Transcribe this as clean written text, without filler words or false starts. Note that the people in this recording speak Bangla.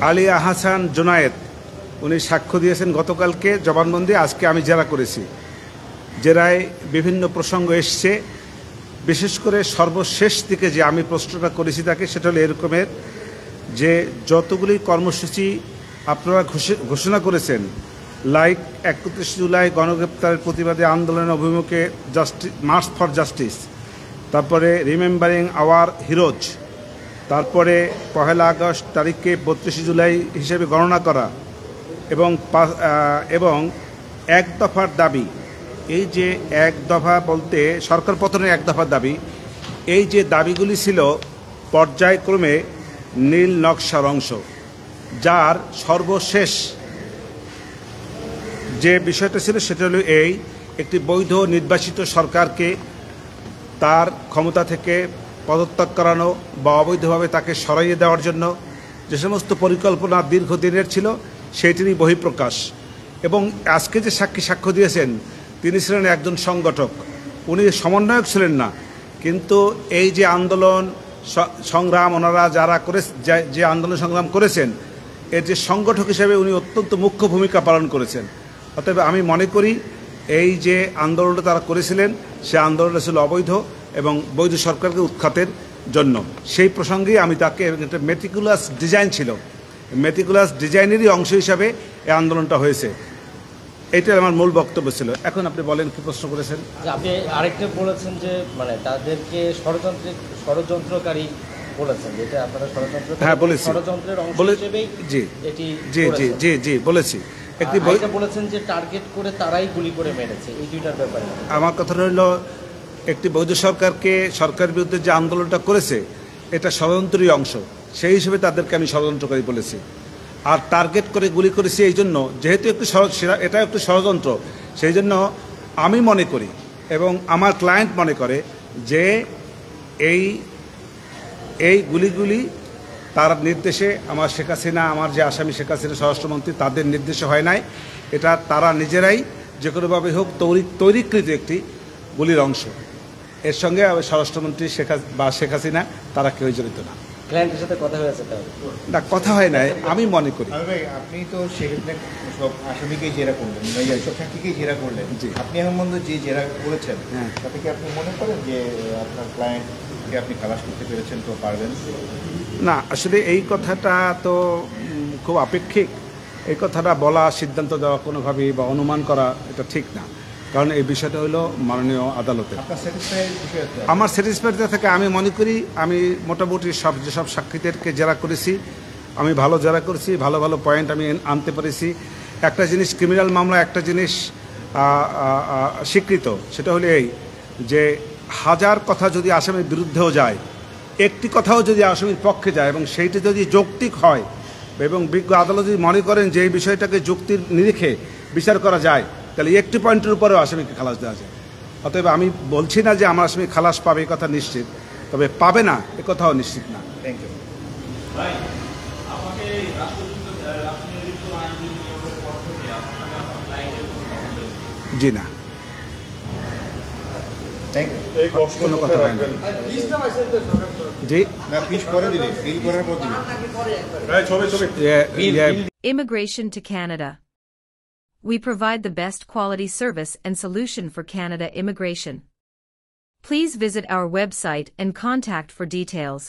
আলী আহসান জুনায়েদ উনি সাক্ষ্য দিয়েছেন গতকালকে জবানবন্দি। আজকে আমি জেরা করেছি, জেরায় বিভিন্ন প্রসঙ্গ এসছে। বিশেষ করে সর্বশেষ দিকে যে আমি প্রশ্নটা করেছি তাকে, সেটা হলো এরকমের যে যতগুলি কর্মসূচি আপনারা ঘোষণা করেছেন, লাইক 31 জুলাই গণগ্রেপ্তারের প্রতিবাদে আন্দোলনের অভিমুখে মার্চ ফর জাস্টিস, তারপরে রিমেম্বারিং আওয়ার হিরোজ, তারপরে 1 আগস্ট তারিখকে 32 জুলাই হিসেবে গণনা করা, এবং এক দফার দাবি, এই যে এক দফা বলতে সরকার পতনের এক দফার দাবি, এই যে দাবিগুলি ছিল পর্যায়ক্রমে নীল নকশার অংশ, যার সর্বশেষ যে বিষয়টা ছিল সেটা হলো এই: একটি বৈধ নির্বাচিত সরকারকে তার ক্ষমতা থেকে পদত্যাগ করানো বা অবৈধভাবে তাকে সরাইয়ে দেওয়ার জন্য যে সমস্ত পরিকল্পনা দীর্ঘদিনের ছিল সেইটিরই বহিঃপ্রকাশ। এবং আজকে যে সাক্ষ্য দিয়েছেন তিনি ছিলেন একজন সংগঠক, উনি সমন্বয়ক ছিলেন না। কিন্তু এই যে আন্দোলন সংগ্রাম ওনারা যারা যে আন্দোলন সংগ্রাম করেছেন, এর যে সংগঠক হিসেবে উনি অত্যন্ত মুখ্য ভূমিকা পালন করেছেন। অতএব আমি মনে করি এই যে আন্দোলনটা তারা করেছিলেন সে আন্দোলনটা ছিল অবৈধ এবং বৈধ সরকারকে উৎখাতের জন্য। সেই প্রসঙ্গেই আমি তাকে, একটা মেটিকুলাস ডিজাইন ছিল, মেটিকুলাস ডিজাইনেরই অংশ হিসাবে এই আন্দোলনটা হয়েছে। এইটাই আমার মূল বক্তব্য ছিল। এখন আপনি বলেন কি প্রশ্ন করেছেন। আপনি আরেকটা বলেছেন যে মানে তাদেরকে ষড়যন্ত্রকারী বলেছেন, যেটা আপনারা ষড়যন্ত্র, হ্যাঁ বলেছি, ষড়যন্ত্রের অংশ হিসেবেই জি এটি জি জি জি জি বলেছি। একটি বলেছেন যে টার্গেট করে তারাই গুলি করে মেরেছে, এই দুইটার ব্যাপারে আমার কথা রইল, একটি বৈধ সরকারের বিরুদ্ধে যে আন্দোলনটা করেছে এটা ষড়যন্ত্রেরই অংশ, সেই হিসেবে তাদেরকে আমি ষড়যন্ত্রকারী বলেছি। আর টার্গেট করে গুলি করেছি এই জন্য, যেহেতু এটা একটি ষড়যন্ত্র, সেই জন্য আমি মনে করি এবং আমার ক্লায়েন্ট মনে করে যে এই গুলিগুলি তার নির্দেশে, আমার শেখ হাসিনা, আমার যে আসামি শেখ হাসিনা স্বরাষ্ট্রমন্ত্রী, তাদের নির্দেশে হয় নাই। এটা তারা নিজেরাই যে কোনোভাবে হোক তৈরিকৃত একটি গুলির অংশ। এর সঙ্গে স্বরাষ্ট্রমন্ত্রী শেখ হাসিনা তারা কেউই জড়িত না। ক্লায়েন্টের সাথে কথা হয়েছে না, কথা হয় নাই আমি মনে করি। আপনি তো সেক্ষেত্রে সব আসামিকেই জেরা করলেন, সব সাক্ষীকেই জেরা করলেন, আপনি এখন পর্যন্ত যে জেরা করেছেন তাতে কি আপনি মনে করেন যে আপনার ক্লায়েন্টকে আপনি খালাস করতে পেরেছেন, তো পারবেন? না, আসলে এই কথাটা তো খুব আপেক্ষিক। এই কথাটা বলা, সিদ্ধান্ত দেওয়া কোনোভাবেই বা অনুমান করা এটা ঠিক না, কারণ এই বিষয়টা হলো মাননীয় আদালতে। আমার স্যাটিসফাইড থেকে আমি মনে করি আমি মোটামুটি যেসব সাক্ষীদেরকে জেরা করেছি আমি ভালো জেরা করেছি, ভালো ভালো পয়েন্ট আমি আনতে পেরেছি। একটা জিনিস ক্রিমিনাল মামলা, একটা জিনিস স্বীকৃত, সেটা হলো এই যে 1000 কথা যদি আসামির বিরুদ্ধেও যায়, একটি কথাও যদি আসামির পক্ষে যায় এবং সেইটি যদি যৌক্তিক হয় এবং বিজ্ঞ আদালত যদি মনে করেন যে এই বিষয়টাকে যুক্তির নিরিখে বিচার করা যায়, তাহলে একটি পয়েন্টের উপরেও আসামিকে খালাস দেওয়া যায়। অতএব আমি বলছি না যে আমার আসামি খালাস পাবে এ কথা নিশ্চিত, তবে পাবে না এ কথাও নিশ্চিত না। Thank you. জি না, কোনো কথা হয় না। জি, Immigration to Canada. We provide the best quality service and solution for Canada immigration. Please visit our website and contact for details.